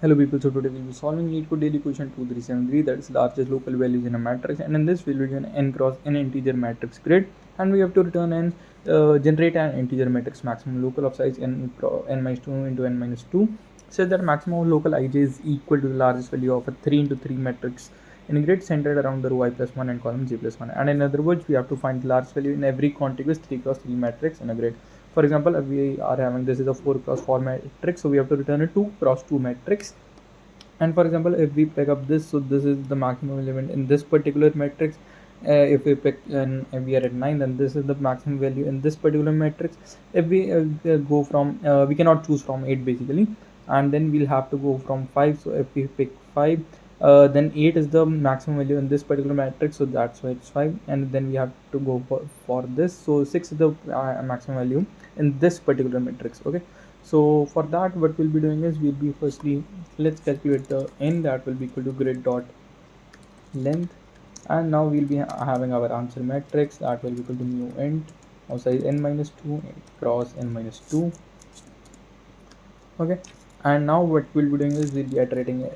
Hello people, so today we'll be solving LeetCode daily question 2373, that is largest local values in a matrix, and in this we'll be doing n cross n integer matrix grid, and we have to return and generate an integer matrix maximum local of size n minus 2 into n minus 2, says that maximum local ij is equal to the largest value of a 3 into 3 matrix in a grid centered around the row I plus 1 and column j plus 1, and in other words we have to find the largest value in every contiguous 3 cross 3 matrix in a grid. For example, if we are having this is a 4 cross 4 matrix, so we have to return a 2 cross 2 matrix. And for example, if we pick up this, so this is the maximum element in this particular matrix. If we pick and if we are at 9, then this is the maximum value in this particular matrix. If we go from we cannot choose from 8 basically, and then we'll have to go from 5. So if we pick 5, then 8 is the maximum value in this particular matrix, so that's why it's 5. And then we have to go for this, so 6 is the maximum value in this particular matrix. Okay, so for that what we'll be doing is we'll be firstly, let's calculate the n, that will be equal to grid dot length, and now we'll be having our answer matrix that will be equal to mu int of size n minus 2 cross n minus 2. Okay, and now what we'll be doing is we'll be iterating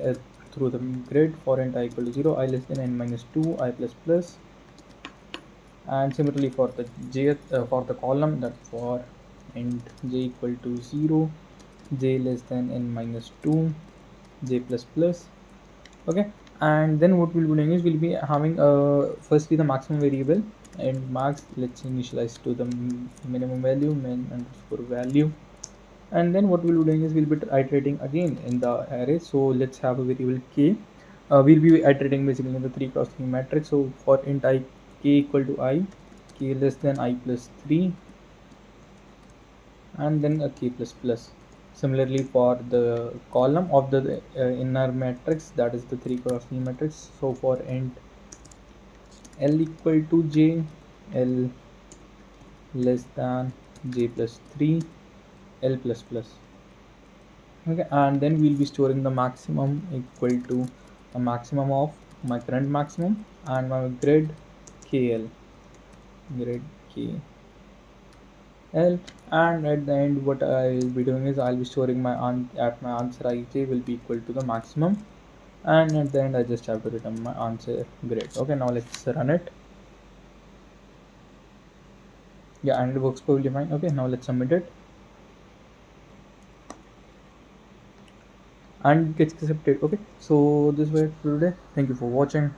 through the grid for int I equal to 0, I less than n minus 2, I plus plus, and similarly for the j for the column, that for int j equal to 0, j less than n minus 2, j plus plus. Okay, and then what we'll be doing is we'll be having firstly the maximum variable, and max, let's initialize to the minimum value, min underscore value. And then what we'll be doing is we'll be iterating again in the array. So let's have a variable k. We'll be iterating basically in the 3 cross 3 matrix. So for int I, k equal to I, k less than I plus 3, and then a k plus plus. Similarly for the column of the inner matrix, that is the 3 cross 3 matrix. So for int l equal to j, l less than j plus 3, l plus plus. Okay, and then we'll be storing the maximum equal to the maximum of my current maximum and my grid kl, grid kl. And at the end what I'll be doing is I'll be storing my answer ij will be equal to the maximum, and at the end I just have to return my answer grid. Okay, now let's run it. Yeah, and it works perfectly fine. Okay, now let's submit it, and it gets accepted. Okay, so this was it for today. Thank you for watching.